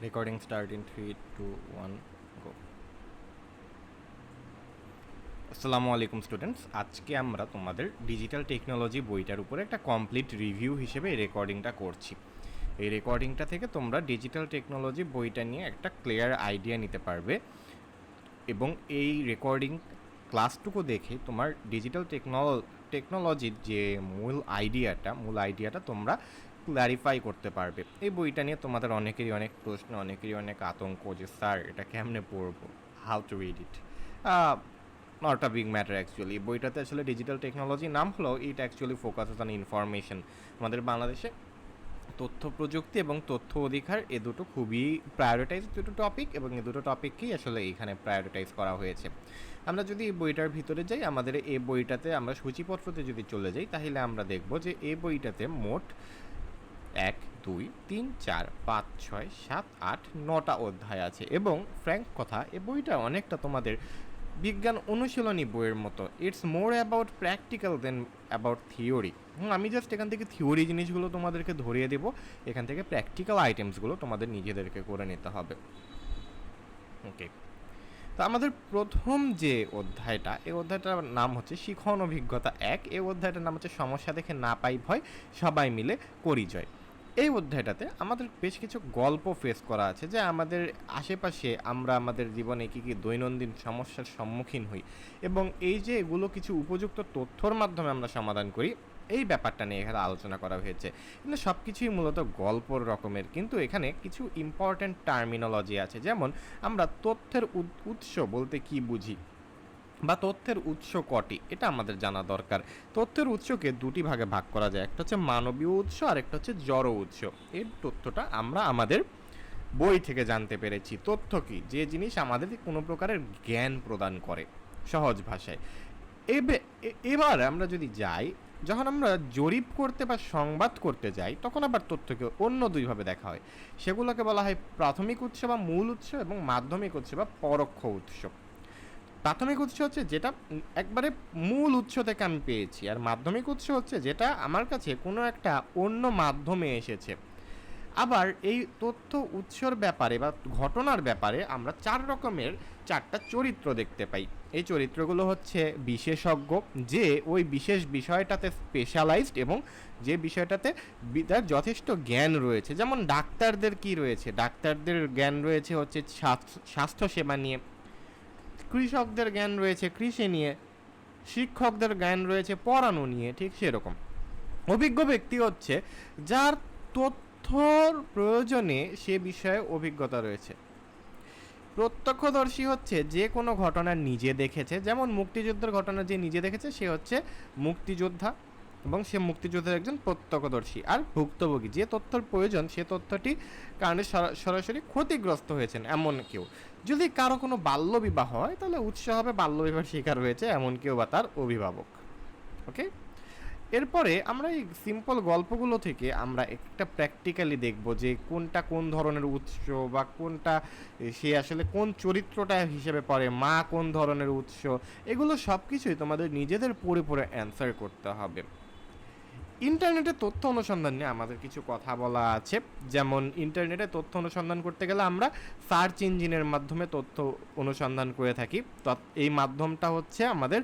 Recording start in 3, 2, 1, go. আসসালামু আলাইকুম students, আজকে আমরা তোমাদের ডিজিটাল টেকনোলজি বইটার উপরে একটা কমপ্লিট রিভিউ হিসেবে এই রেকর্ডিংটা করছি। এই রেকর্ডিংটা থেকে তোমরা ডিজিটাল টেকনোলজি বইটা নিয়ে একটা ক্লিয়ার আইডিয়া নিতে পারবে এবং এই রেকর্ডিং ক্লাসটুকু দেখে তোমার ডিজিটাল টেকনোলজির যে মূল আইডিয়াটা তোমরা ক্ল্যারিফাই করতে পারবে। এই বইটা নিয়ে তোমাদের অনেকেরই অনেক প্রশ্ন, অনেকেরই অনেক আতঙ্ক যে স্যার এটা কেমনে পড়বো, how to read it. Not a big matter actually. বইটাতে আসলে ডিজিটাল টেকনোলজি নাম হলেও it actually focuses on information. আমাদের বাংলাদেশে তথ্য প্রযুক্তি এবং তথ্য অধিকার এ দুটো খুবই প্রায়োরিটাইজ দুটো টপিক, এবং এ দুটো টপিককেই আসলে এখানে প্রায়োরিটাইজ করা হয়েছে। আমরা যদি এই বইটার ভিতরে যাই, আমাদের এই বইটাতে আমরা সূচিপত্রতে যদি চলে যাই, তাহলে আমরা দেখব যে এই বইটাতে মোট 1, 2, 3, 4, 5, 6, 7, 8, 9টা অধ্যায় আছে। এবং ফ্র্যাঙ্ক কথা, এই বইটা অনেকটা তোমাদের বিজ্ঞান অনুশীলনী বইয়ের মতো। It's more about practical than about theory. আমি জাস্ট এখান থেকে থিওরি জিনিসগুলো তোমাদেরকে ধরিয়ে দেবো, এখান থেকে প্র্যাকটিক্যাল আইটেমসগুলো তোমাদের নিজেদেরকে করে নিতে হবে। ওকে, তো আমাদের প্রথম যে অধ্যায়টা, এই অধ্যায়টার নাম হচ্ছে শিখন অভিজ্ঞতা 1। এই অধ্যায়টার নাম হচ্ছে সমস্যা দেখে না পাই ভয়, সবাই মিলে করি জয়। এই অধ্যায়টাতে আমাদের বেশ কিছু গল্প ফেস করা আছে যে আমাদের আশেপাশে আমরা আমাদের জীবনে কী কী দৈনন্দিন সমস্যার সম্মুখীন হই, এবং এই যে এগুলো কিছু উপযুক্ত তথ্যর মাধ্যমে আমরা সমাধান করি, এই ব্যাপারটা নিয়ে এখানে আলোচনা করা হয়েছে। কিন্তু সব কিছুই মূলত গল্পর রকমের, কিন্তু এখানে কিছু ইম্পর্ট্যান্ট টার্মিনোলজি আছে। যেমন আমরা তথ্যের উৎস বলতে কি বুঝি, বা তথ্যের উৎস কটি, এটা আমাদের জানা দরকার। তথ্যের উৎসকে দুটি ভাগে ভাগ করা যায়, একটা হচ্ছে মানবীয় উৎস আর একটা হচ্ছে জড় উৎস। এর তথ্যটা আমরা আমাদের বই থেকে জানতে পেরেছি। তথ্য কি? যে জিনিস আমাদের কোনো প্রকারের জ্ঞান প্রদান করে, সহজ ভাষায়। এবার আমরা যদি যাই, যখন আমরা জরিপ করতে বা সংবাদ করতে যাই, তখন আবার তথ্যকে অন্য দুইভাবে দেখা হয়। সেগুলোকে বলা হয় প্রাথমিক উৎস বা মূল উৎস, এবং মাধ্যমিক উৎস বা পরোক্ষ উৎস। প্রাথমিক উৎস হচ্ছে যেটা একবারে মূল উৎস থেকে আমি পেয়েছি, আর মাধ্যমিক উৎস হচ্ছে যেটা আমার কাছে কোনো একটা অন্য মাধ্যমে এসেছে। আবার এই তথ্য উৎসর ব্যাপারে বা ঘটনার ব্যাপারে আমরা 4 রকমের 4টা চরিত্র দেখতে পাই। এই চরিত্রগুলো হচ্ছে বিশেষজ্ঞ, যে ওই বিশেষ বিষয়টাতে স্পেশালাইজড এবং যে বিষয়টাতে তার যথেষ্ট জ্ঞান রয়েছে। যেমন ডাক্তারদের কি রয়েছে? ডাক্তারদের জ্ঞান রয়েছে হচ্ছে স্বাস্থ্যসেবা নিয়ে। কৃষকদের জ্ঞান রয়েছে কৃষি নিয়ে। শিক্ষকদের জ্ঞান রয়েছে পড়ানো নিয়ে। ঠিক সেরকম অভিজ্ঞ ব্যক্তি হচ্ছে যার তথ্যর প্রয়োজনে সে বিষয়ে অভিজ্ঞতা রয়েছে। প্রত্যক্ষদর্শী হচ্ছে যে কোনো ঘটনা নিজে দেখেছে। যেমন মুক্তিযুদ্ধের ঘটনা যে নিজে দেখেছে সে হচ্ছে মুক্তিযোদ্ধা, এবং সে মুক্তিযোদ্ধার একজন প্রত্যক্ষদর্শী। আর ভুক্তভোগী, যে তথ্যের প্রয়োজন সে তথ্যটি কারণে সরাসরি ক্ষতিগ্রস্ত হয়েছেন এমন কেউ। যদি কারো কোনো বাল্যবিবাহ হয়, তাহলে উৎস হবে বাল্যবিবাহের শিকার হয়েছে এমন কেউ বা তার অভিভাবক। ওকে, এরপরে আমরা এই সিম্পল গল্পগুলো থেকে আমরা একটা প্র্যাকটিক্যালি দেখব যে কোনটা কোন ধরনের উৎস, বা কোনটা সে আসলে কোন চরিত্রটা হিসেবে পড়ে, মা কোন ধরনের উৎস। এগুলো সব কিছুই তোমাদের নিজেদের পড়ে পড়ে অ্যান্সার করতে হবে। ইন্টারনেটে তথ্য অনুসন্ধান নিয়ে আমাদের কিছু কথা বলা আছে। যেমন ইন্টারনেটে তথ্য অনুসন্ধান করতে গেলে আমরা সার্চ ইঞ্জিনের মাধ্যমে তথ্য অনুসন্ধান করে থাকি। এই মাধ্যমটা হচ্ছে আমাদের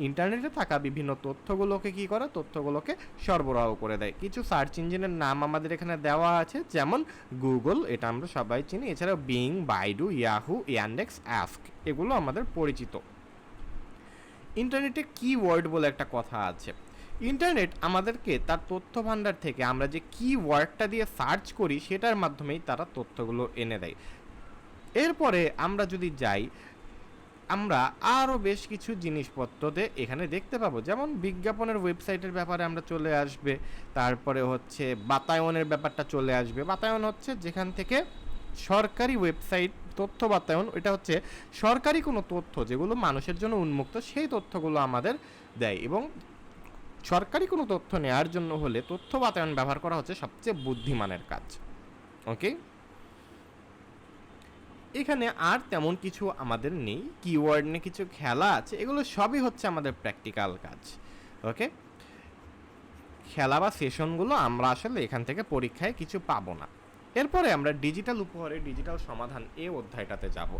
ইন্টারনেটে থাকা বিভিন্ন তথ্যগুলোকে কী করে, তথ্যগুলোকে সরবরাহ করে দেয়। কিছু সার্চ ইঞ্জিনের নাম আমাদের এখানে দেওয়া আছে, যেমন গুগল, এটা আমরা সবাই চিনি। এছাড়াও being, Baidu, Yahoo, Yandex, ask, এগুলো আমাদের পরিচিত। ইন্টারনেটে কিওয়ার্ড বলে একটা কথা আছে। ইন্টারনেট আমাদেরকে তার তথ্য ভাণ্ডার থেকে আমরা যে কিওয়ার্ডটা দিয়ে সার্চ করি সেটার মাধ্যমেই তারা তথ্যগুলো এনে দেয়। এরপরে আমরা যদি যাই, আমরা আরও বেশ কিছু জিনিসপত্রতে এখানে দেখতে পাবো। যেমন বিজ্ঞাপনের ওয়েবসাইটের ব্যাপারে আমরা চলে আসবে। তারপরে হচ্ছে বাতায়নের ব্যাপারটা চলে আসবে। বাতায়ন হচ্ছে যেখান থেকে সরকারি ওয়েবসাইট তথ্য বাতায়ন, এটা হচ্ছে সরকারি কোনো তথ্য যেগুলো মানুষের জন্য উন্মুক্ত, সেই তথ্যগুলো আমাদের দেয়। এবং সরকারি কোনো তথ্য নেওয়ার জন্য হলে তথ্য বাতায়ন ব্যবহার করা হচ্ছে সবচেয়ে বুদ্ধিমানের কাজ। ওকে, এখানে আর তেমন কিছু আমাদের নেই, কিওয়ার্ড নিয়ে কিছু খেলা আছে, এগুলো সবই হচ্ছে আমাদের প্র্যাকটিক্যাল কাজ। ওকে, খেলা বা সেশনগুলো আমরা আসলে এখান থেকে পরীক্ষায় কিছু পাবো না। এরপরে আমরা ডিজিটাল উপহারে ডিজিটাল সমাধান এই অধ্যায়টাতে যাব।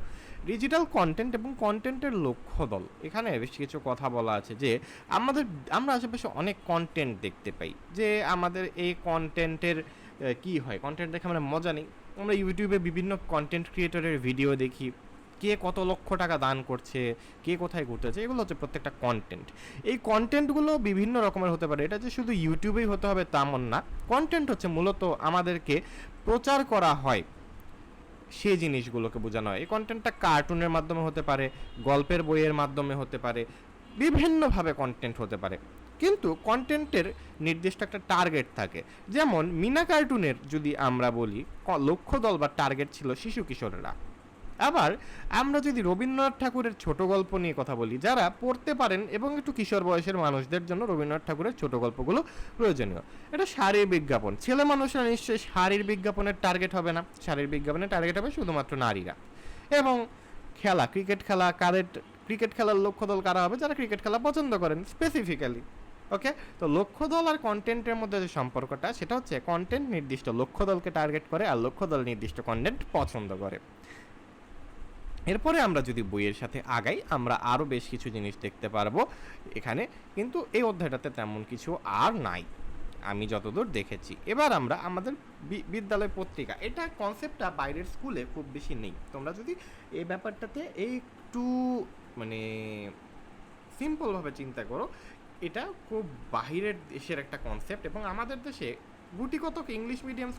ডিজিটাল কন্টেন্ট এবং কন্টেন্টের লক্ষ্য দল, এখানে বেশ কিছু কথা বলা আছে যে আমরা আশেপাশে অনেক কন্টেন্ট দেখতে পাই, যে আমাদের এই কন্টেন্টের কি হয়, কন্টেন্ট দেখে আমরা মজা নিই। আমরা ইউটিউবে বিভিন্ন কন্টেন্ট ক্রিয়েটরের ভিডিও দেখি, কে কত লক্ষ টাকা দান করছে, কে কোথায় ঘুরতেছে, এগুলো হচ্ছে প্রত্যেকটা কন্টেন্ট। এই কন্টেন্টগুলো বিভিন্ন রকমের হতে পারে, এটা যে শুধু ইউটিউবেই হতে হবে তেমন না। কন্টেন্ট হচ্ছে মূলত আমাদেরকে প্রচার করা হয় সেই জিনিসগুলোকে বোঝানো হয়। এই কন্টেন্টটা কার্টুনের মাধ্যমে হতে পারে, গল্পের বইয়ের মাধ্যমে হতে পারে, বিভিন্নভাবে কন্টেন্ট হতে পারে, কিন্তু কন্টেন্টের নির্দিষ্ট একটা টার্গেট থাকে। যেমন মিনা কার্টুনের যদি আমরা বলি, লক্ষ্য দল বা টার্গেট ছিল শিশু কিশোররা। আবার আমরা যদি রবীন্দ্রনাথ ঠাকুরের ছোট গল্প নিয়ে কথা বলি, যারা পড়তে পারেন এবং একটু কিশোর বয়সের মানুষদের জন্য রবীন্দ্রনাথ ঠাকুরের ছোট গল্পগুলো প্রয়োজনীয়। এটা শারীর বিজ্ঞাপন, ছেলে মানুষরা নিশ্চয়ই শারীর বিজ্ঞাপনের টার্গেট হবে না, শারীর বিজ্ঞাপনের টার্গেট হবে শুধুমাত্র নারীরা। এবং খেলা, ক্রিকেট খেলা, ক্রিকেট খেলার লক্ষ্য দল কারা হবে, যারা ক্রিকেট খেলা পছন্দ করেন স্পেসিফিক্যালি। ওকে, তো লক্ষ্য দল আর কন্টেন্টের মধ্যে যে সম্পর্কটা, সেটা হচ্ছে কন্টেন্ট নির্দিষ্ট লক্ষ্য দলকে টার্গেট করে আর লক্ষ্য দল নির্দিষ্ট কন্টেন্ট পছন্দ করে। এরপরে আমরা যদি বইয়ের সাথে আগাই, আমরা আরও বেশ কিছু জিনিস দেখতে পারবো এখানে, কিন্তু এই অধ্যায়টাতে তেমন কিছু আর নাই আমি যতদূর দেখেছি। এবার আমরা আমাদের বিদ্যালয় পত্রিকা, এটা কনসেপ্টটা বাইরের স্কুলে খুব বেশি নেই। তোমরা যদি এই ব্যাপারটাতে একটু মানে সিম্পলভাবে চিন্তা করো, এটা খুব বাহিরের দেশের একটা কনসেপ্ট, এবং আমাদের দেশে গুটিকতক ইংলিশ মিডিয়াম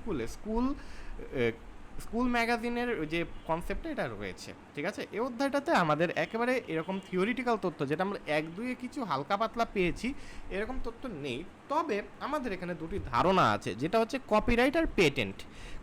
স্কুল ম্যাগাজিনের যে কনসেপ্টটা এটা রয়েছে, ঠিক আছে। এই অধ্যায়টাতে আমাদের একেবারে এরকম থিওরিটিক্যাল তথ্য, যেটা আমরা এক দুয়ে কিছু হালকা পাতলা পেয়েছি, এরকম তথ্য নেই। তবে আমাদের এখানে দুটি ধারণা আছে, যেটা হচ্ছে কপিরাইট আর পেটেন্ট।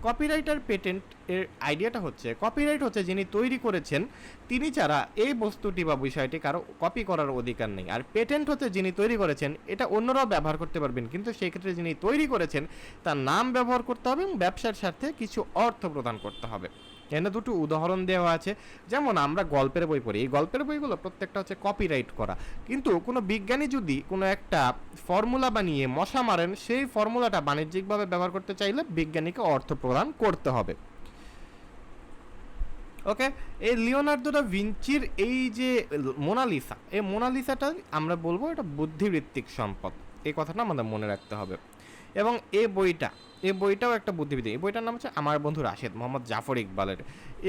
কপিরাইট আর পেটেন্ট এর আইডিয়াটা হচ্ছে, কপিরাইট হচ্ছে যিনি তৈরি করেছেন তিনি ছাড়া এই বস্তুটি বা বিষয়টি কারো কপি করার অধিকার নেই। আর পেটেন্ট হচ্ছে যিনি তৈরি করেছেন, এটা অন্যরাও ব্যবহার করতে পারবেন, কিন্তু সেই ক্ষেত্রে যিনি তৈরি করেছেন তার নাম ব্যবহার করতে হবে এবং ব্যবসার স্বার্থে কিছু অর্থ প্রদান করতে হবে। এখানে দুটো উদাহরণ দেওয়া আছে। যেমন আমরা গল্পের বই পড়ি, এই গল্পের বইগুলো প্রত্যেকটা হচ্ছে কপিরাইট করা, কিন্তু কোনো বিজ্ঞানী যদি কোনো একটা ফর্মুলা বানিয়ে মশা মারেন, সেই ফর্মুলাটা বাণিজ্যিকভাবে ব্যবহার করতে চাইলে বিজ্ঞানীকে অর্থ প্রদান করতে হবে। ওকে, এই লিওনার্দো দা ভিঞ্চির এই যে মোনালিসা, এই মোনালিসাটা আমরা বলবো এটা বুদ্ধিবৃত্তিক সম্পদ, এই কথাটা আমাদের মনে রাখতে হবে। এবং এই বইটাও একটা বুদ্ধিবৃত্তিক, এই বইটার নাম হচ্ছে আমার বন্ধু রাশেদ, মোহাম্মদ জাফর ইকবালের।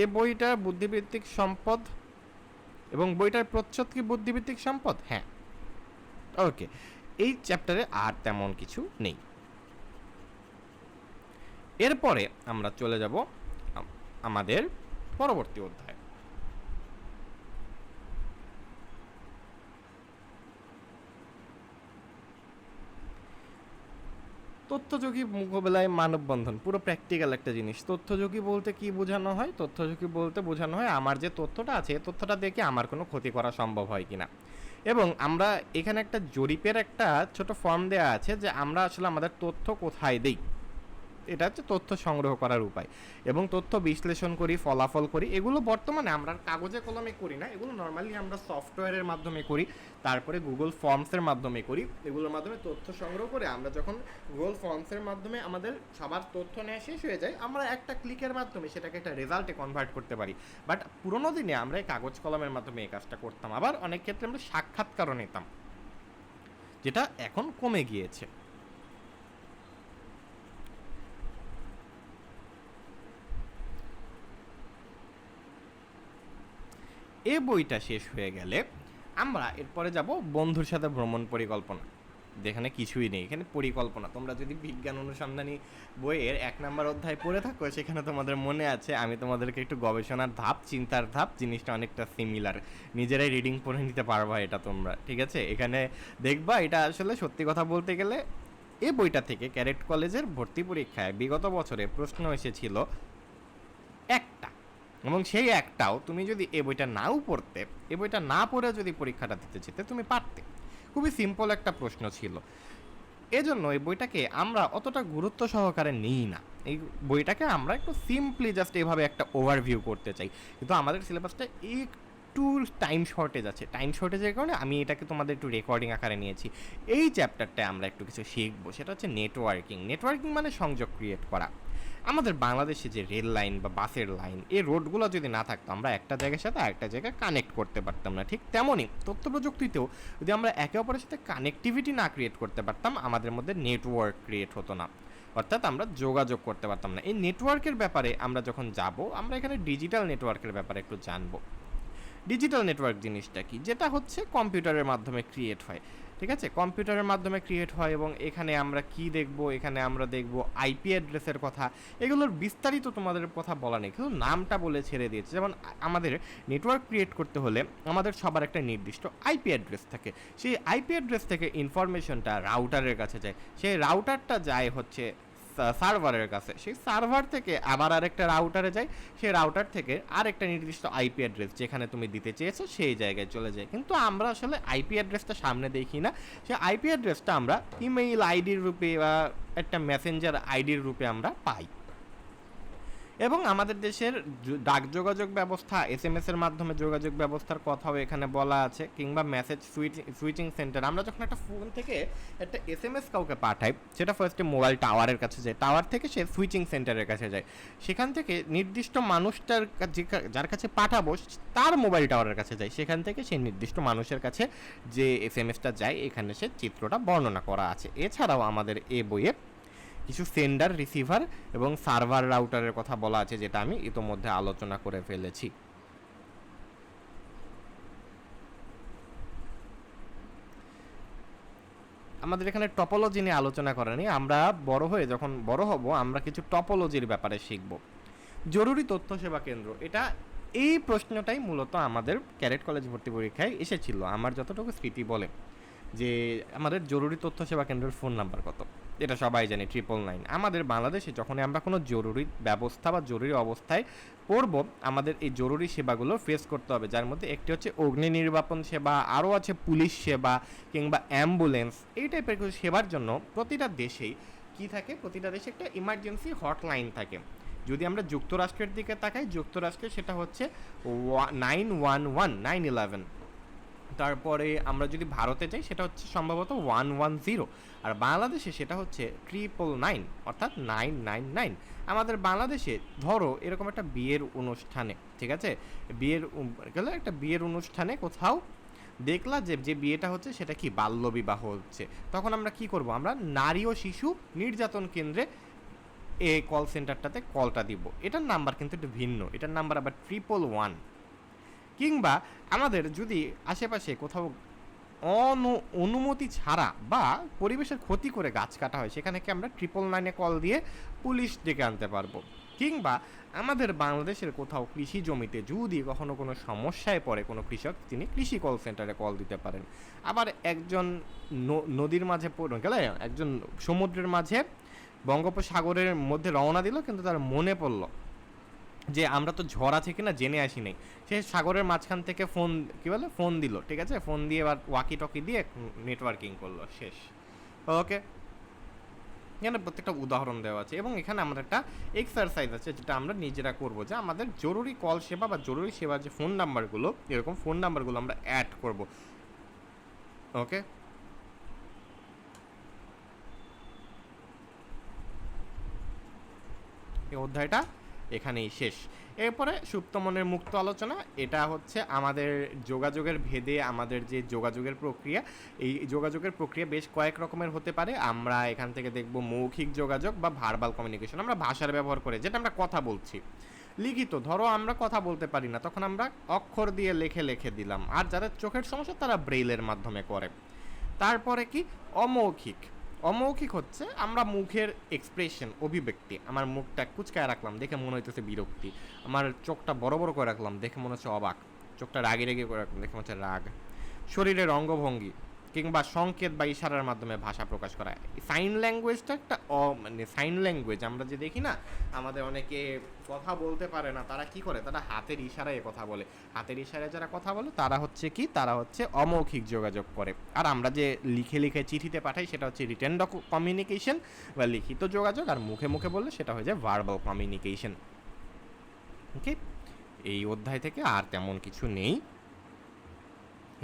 এই বইটা বুদ্ধিবৃত্তিক সম্পদ, এবং বইটার প্রচ্ছদ কি বুদ্ধিবৃত্তিক সম্পদ? হ্যাঁ। ওকে, এই চ্যাপ্টারে আর তেমন কিছু নেই। এরপরে আমরা চলে যাব আমাদের পরবর্তী অধ্যায়। তথ্যযোগী মোকাবেলায় মানববন্ধন, পুরো প্র্যাকটিক্যাল একটা জিনিস। তথ্যযোগী বলতে কি বোঝানো হয়? তথ্যযোগী বলতে বোঝানো হয় আমার যে তথ্যটা আছে, তথ্যটা দেখে আমার কোনো ক্ষতি করা সম্ভব হয় কিনা। এবং আমরা এখানে একটা জরিপের একটা ছোট ফর্ম দেওয়া আছে, যে আমরা আসলে আমাদের তথ্য কোথায় দেই, এটা হচ্ছে তথ্য সংগ্রহ করার উপায়। এবং তথ্য বিশ্লেষণ করি, ফলাফল করি, এগুলো বর্তমানে আমরা কাগজে কলমে করি না, এগুলো নর্মালি আমরা সফটওয়্যারের মাধ্যমে করি, তারপরে গুগল ফর্মসের মাধ্যমে করি। এগুলোর মাধ্যমে তথ্য সংগ্রহ করে আমরা যখন গুগল ফর্মসের মাধ্যমে আমাদের সবার তথ্য নেওয়া শেষ হয়ে যায়, আমরা একটা ক্লিকের মাধ্যমে সেটাকে একটা রেজাল্টে কনভার্ট করতে পারি। বাট পুরোনো দিনে আমরা এই কাগজ কলমের মাধ্যমে এই কাজটা করতাম। আবার অনেক ক্ষেত্রে আমরা সাক্ষাৎকারও নিতাম, যেটা এখন কমে গিয়েছে। এই বইটা শেষ হয়ে গেলে আমরা এরপরে যাব বন্ধুর সাথে ভ্রমণ পরিকল্পনা, যেখানে কিছুই নেই, এখানে পরিকল্পনা। তোমরা যদি বিজ্ঞান অনুসন্ধানী বইয়ের 1 নম্বর অধ্যায় পড়ে থাকো, সেখানে তোমাদের মনে আছে আমি তোমাদেরকে একটু গবেষণার ধাপ, চিন্তার ধাপ, জিনিসটা অনেকটা সিমিলার, নিজেরাই রিডিং পড়ে নিতে পারবা এটা তোমরা, ঠিক আছে। এখানে দেখবা এটা আসলে সত্যি কথা বলতে গেলে এই বইটা থেকে ক্যাডেট কলেজের ভর্তি পরীক্ষায় বিগত বছরে প্রশ্ন এসেছিল একটা, এবং সেই একটাও তুমি যদি এই বইটা নাও পড়তে, এই বইটা না পড়ে যদি পরীক্ষাটা দিতে যেতে, তুমি পারতে। খুবই সিম্পল একটা প্রশ্ন ছিল। এজন্য এই বইটাকে আমরা অতটা গুরুত্ব সহকারে নিই না। এই বইটাকে আমরা একটু সিম্পলি জাস্ট এভাবে একটা ওভারভিউ করতে চাই, কিন্তু আমাদের সিলেবাসটা একটু টাইম শর্টেজ আছে। টাইম শর্টেজের কারণে আমি এটাকে তোমাদের একটু রেকর্ডিং আকারে নিয়েছি। এই চ্যাপ্টারটায় আমরা একটু কিছু শিখবো, সেটা হচ্ছে নেটওয়ার্কিং। নেটওয়ার্কিং মানে সংযোগ ক্রিয়েট করা। আমাদের বাংলাদেশে যে রেল লাইন বা বাসের লাইন, এই রোডগুলো যদি না থাকতো আমরা একটা জায়গার সাথে আরেকটা জায়গায় কানেক্ট করতে পারতাম না। ঠিক তেমনই তথ্য প্রযুক্তিতেও যদি আমরা একে অপরের সাথে কানেক্টিভিটি না ক্রিয়েট করতে পারতাম, আমাদের মধ্যে নেটওয়ার্ক ক্রিয়েট হতো না, অর্থাৎ আমরা যোগাযোগ করতে পারতাম না। এই নেটওয়ার্কের ব্যাপারে আমরা যখন যাব, আমরা এখানে ডিজিটাল নেটওয়ার্কের ব্যাপারে একটু জানবো। ডিজিটাল নেটওয়ার্ক জিনিসটা কি? যেটা হচ্ছে কম্পিউটারের মাধ্যমে ক্রিয়েট হয়, ঠিক আছে? কম্পিউটারের মাধ্যমে ক্রিয়েট হয় এবং এখানে আমরা কি দেখব? এখানে আমরা দেখব আইপি অ্যাড্রেসের কথা। এগুলোর বিস্তারিত তোমাদের কথা বলা নেই, কিন্তু নামটা বলে ছেড়ে দিয়েছে। যেমন আমাদের নেটওয়ার্ক ক্রিয়েট করতে হলে আমাদের সবার একটা নির্দিষ্ট আইপি অ্যাড্রেস থাকে। সেই আইপি অ্যাড্রেস থেকে ইনফরমেশনটা রাউটারের কাছে যায়, সেই রাউটারটা যায় হচ্ছে সার্ভারের কাছে, সেই সার্ভার থেকে আবার আরেকটা রাউটারে যায়, সেই রাউটার থেকে আরেকটা নির্দিষ্ট আইপি অ্যাড্রেস যেখানে তুমি দিতে চেয়েছো সেই জায়গায় চলে যায়। কিন্তু আমরা আসলে আইপি অ্যাড্রেসটা সামনে দেখি না, সেই আইপি অ্যাড্রেসটা আমরা ইমেইল আইডির রূপে বা একটা মেসেঞ্জার আইডির রূপে আমরা পাই। এবং আমাদের দেশের ডাক যোগাযোগ ব্যবস্থা, এসএমএস এর মাধ্যমে যোগাযোগ ব্যবস্থার কথাও এখানে বলা আছে, কিংবা মেসেজ সুইচিং সেন্টার। আমরা যখন একটা ফোন থেকে একটা এসএমএস কাউকে পাঠাই, সেটা ফার্স্টে মোবাইল টাওয়ারের কাছে যায়, টাওয়ার থেকে সে সুইচিং সেন্টারের কাছে যায়, সেখান থেকে নির্দিষ্ট মানুষটার যার কাছে পাঠাবো তার মোবাইল টাওয়ারের কাছে যায়, সেখান থেকে সেই নির্দিষ্ট মানুষের কাছে যে এসএমএসটা যায়, এখানে সে চিত্রটা বর্ণনা করা আছে। এছাড়াও আমাদের এ বইয়ে কিছু সেন্ডার, রিসিভার এবং সার্ভার রাউটারের কথা বলা আছে, যেটা আমি ইতোমধ্যে আলোচনা করে ফেলেছি। আমাদের এখানে টপোলজি নিয়ে আলোচনা করা নেই, আমরা বড় হয়ে যখন বড় হব আমরা কিছু টপোলজির ব্যাপারে শিখব। জরুরি তথ্য সেবা কেন্দ্র, এটা এই প্রশ্নটাই মূলত আমাদের ক্যাডেট কলেজ ভর্তি পরীক্ষায় এসেছিল, আমার যতটুকু স্মৃতি বলে, যে আমাদের জরুরি তথ্য সেবা কেন্দ্রের ফোন নাম্বার কত, এটা সবাই জানি 999। আমাদের বাংলাদেশে যখন আমরা কোনো জরুরি ব্যবস্থা বা জরুরি অবস্থায় পড়ব, আমাদের এই জরুরি সেবাগুলো ফেস করতে হবে, যার মধ্যে একটি হচ্ছে অগ্নি নির্বাপন সেবা, আরও আছে পুলিশ সেবা কিংবা অ্যাম্বুলেন্স। এই টাইপের কিছু সেবার জন্য প্রতিটা দেশেই কি থাকে, প্রতিটা দেশে একটা ইমার্জেন্সি হটলাইন থাকে। যদি আমরা যুক্তরাষ্ট্রের দিকে তাকাই, যুক্তরাষ্ট্রে সেটা হচ্ছে 911 911। তারপরে আমরা যদি ভারতে যাই সেটা হচ্ছে সম্ভবত 110, আর বাংলাদেশে সেটা হচ্ছে 999 অর্থাৎ 999। আমাদের বাংলাদেশে ধরো এরকম একটা বিয়ের অনুষ্ঠানে, ঠিক আছে, বিয়ের গেলে একটা বিয়ের অনুষ্ঠানে কোথাও দেখলা যে বিয়েটা হচ্ছে সেটা কি বাল্যবিবাহ হচ্ছে, তখন আমরা কি করব? আমরা নারী ও শিশু নির্যাতন কেন্দ্রে এই কল সেন্টারটাতে কলটা দিব। এটার নাম্বার কিন্তু একটু ভিন্ন, এটার নাম্বার আবার 111। কিংবা আমাদের যদি আশেপাশে কোথাও অনুমতি ছাড়া বা পরিবেশের ক্ষতি করে গাছ কাটা হয়, সেখানে কি আমরা 999-এ কল দিয়ে পুলিশ ডেকে আনতে পারবো। কিংবা আমাদের বাংলাদেশের কোথাও কৃষি জমিতে যদি কখনো কোনো সমস্যায় পড়ে কোনো কৃষক, তিনি কৃষি কল সেন্টারে কল দিতে পারেন। আবার একজন নদীর মাঝে গেলে, একজন সমুদ্রের মাঝে বঙ্গোপসাগরের মধ্যে রওনা দিল, কিন্তু তার মনে পড়লো যে আমরা তো ঝড় আছে কিনা জেনে আসি নাই, সে সাগরের মাঝখান থেকে ফোন দিল, ঠিক আছে, ফোন দিয়ে এবার ওয়াকি টকি দিয়ে নেটওয়ার্কিং করলো, শেষ। ওকে, এখানে প্রত্যেকটা উদাহরণ দেওয়া আছে এবং এখানে আমাদের একটা এক্সারসাইজ আছে যেটা আমরা নিজেরা করব, যে আমাদের জরুরি কল সেবা বা জরুরি সেবার যে ফোন নাম্বারগুলো, এরকম ফোন নাম্বারগুলো আমরা অ্যাড করব। ওকে, এই অধ্যায়টা এখানেই শেষ। এরপরে সুপ্তমনের মুক্ত আলোচনা, এটা হচ্ছে আমাদের যোগাযোগের ভেদে আমাদের যে যোগাযোগের প্রক্রিয়া, এই যোগাযোগের প্রক্রিয়া বেশ কয়েক রকমের হতে পারে। আমরা এখান থেকে দেখব মৌখিক যোগাযোগ বা ভার্বাল কমিউনিকেশন, আমরা ভাষার ব্যবহার করে যেটা আমরা কথা বলছি। লিখিত, ধরো আমরা কথা বলতে পারি না, তখন আমরা অক্ষর দিয়ে লিখে দিলাম, আর যাদের চোখের সমস্যা তারা ব্রেইলের মাধ্যমে করে। তারপরে কি অমৌখিক, অমৌখিক হচ্ছে আমরা মুখের এক্সপ্রেশন, অভিব্যক্তি, আমার মুখটা কুচকায় রাখলাম দেখে মনে হইতেছে বিরক্তি, আমার চোখটা বড় বড় করে রাখলাম দেখে মনে হচ্ছে অবাক, চোখটা রাগি রেগে করে রাখলাম দেখে মনে হচ্ছে রাগ। শরীরের অঙ্গভঙ্গি কিংবা সংকেত বা ইশারার মাধ্যমে ভাষা প্রকাশ করা। সাইন ল্যাঙ্গুয়েজটা একটা মানে সাইন ল্যাঙ্গুয়েজ আমরা যে দেখি না, আমাদের অনেকে কথা বলতে পারে না, তারা কি করে, তারা হাতের ইশারায় কথা বলে। হাতের ইশারায় যারা কথা বলে তারা হচ্ছে কি, তারা হচ্ছে অমৌখিক যোগাযোগ করে। আর আমরা যে লিখে চিঠিতে পাঠাই সেটা হচ্ছে রিটেন কমিউনিকেশন বা লিখিত যোগাযোগ, আর মুখে মুখে বললে সেটা হয়ে যায় ভার্বাল কমিউনিকেশন। ওকে, এই অধ্যায় থেকে আর তেমন কিছু নেই,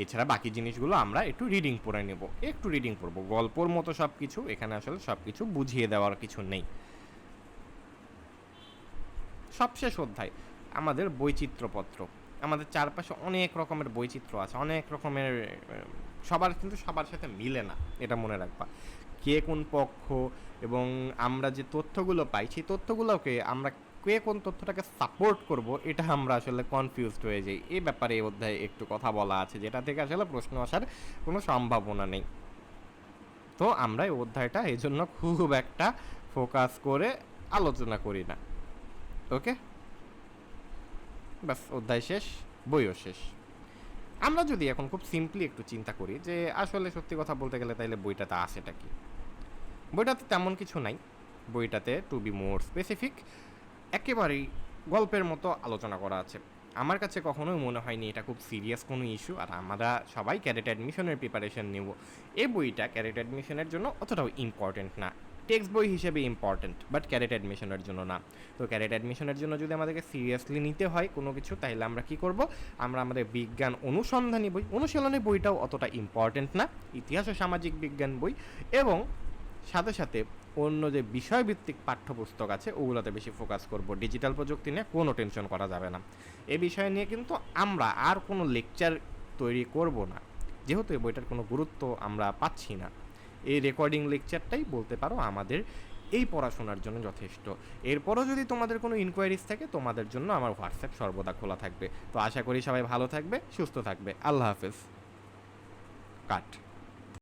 এছাড়া বাকি জিনিসগুলো আমরা একটু রিডিং পড়ে নেব, একটু রিডিং পড়বো, গল্পর মতো সব কিছু, এখানে আসলে সব কিছু বুঝিয়ে দেওয়ার কিছু নেই। সবশেষ অধ্যায় আমাদের বৈচিত্র্যপত্র। আমাদের চারপাশে অনেক রকমের বৈচিত্র্য আছে, অনেক রকমের সবার কিন্তু সবার সাথে মিলে না, এটা মনে রাখবা। কে কোন পক্ষ এবং আমরা যে তথ্যগুলো পাই সেই তথ্যগুলোকে আমরা কে কোন তথ্যটাকে সাপোর্ট করব এটা আমরা আসলে কনফিউজড হয়ে যাই। এই ব্যাপারে এই অধ্যায়ে একটু কথা বলা আছে, যেটা থেকে আসলে প্রশ্ন আসার কোনো সম্ভাবনা নেই। তো আমরা এই অধ্যায়টা এই জন্য খুব একটা ফোকাস করে আলোচনা করি না। ওকে, ব্যাস অধ্যায় শেষ, বইও শেষ। আমরা যদি এখন খুব সিম্পলি একটু চিন্তা করি যে আসলে সত্যি কথা বলতে গেলে তাইলে বইটাতে আসেটা কি, বইটাতে তেমন কিছু নাই। বইটাতে টু বি মোর স্পেসিফিক একেবারেই গল্পের মতো আলোচনা করা আছে। আমার কাছে কখনোই মনে হয়নি এটা খুব সিরিয়াস কোনো ইস্যু। আর আমরা সবাই ক্যাডেট অ্যাডমিশনের প্রিপারেশন নেব, এই বইটা ক্যাডেট অ্যাডমিশনের জন্য অতটাও ইম্পর্টেন্ট না। টেক্সট বই হিসেবে ইম্পর্টেন্ট, বাট ক্যাডেট অ্যাডমিশনের জন্য না। তো ক্যাডেট অ্যাডমিশনের জন্য যদি আমাদেরকে সিরিয়াসলি নিতে হয় কোনো কিছু, তাহলে আমরা কি করব, আমরা আমাদের বিজ্ঞান অনুসন্ধানী বই, অনুশীলনী বইটাও অতটা ইম্পর্টেন্ট না, ইতিহাস ও সামাজিক বিজ্ঞান বই এবং সাথে সাথে অন্য যে বিষয়ভিত্তিক পাঠ্যপুস্তক আছে ওগুলোতে বেশি ফোকাস করব। ডিজিটাল প্রযুক্তি নিয়ে কোনো টেনশন করা যাবে না। এই বিষয় নিয়ে কিন্তু আমরা আর কোনো লেকচার তৈরি করব না, যেহেতু এই বইটার কোনো গুরুত্ব আমরা পাচ্ছি না। এই রেকর্ডিং লেকচারটাই বলতে পারো আমাদের এই পড়াশোনার জন্য যথেষ্ট। এরপরও যদি তোমাদের কোনো ইনকোয়ারিজ থাকে, তোমাদের জন্য আমার হোয়াটসঅ্যাপ সর্বদা খোলা থাকবে। তো আশা করি সবাই ভালো থাকবে, সুস্থ থাকবে। আল্লাহ হাফেজ। কাট।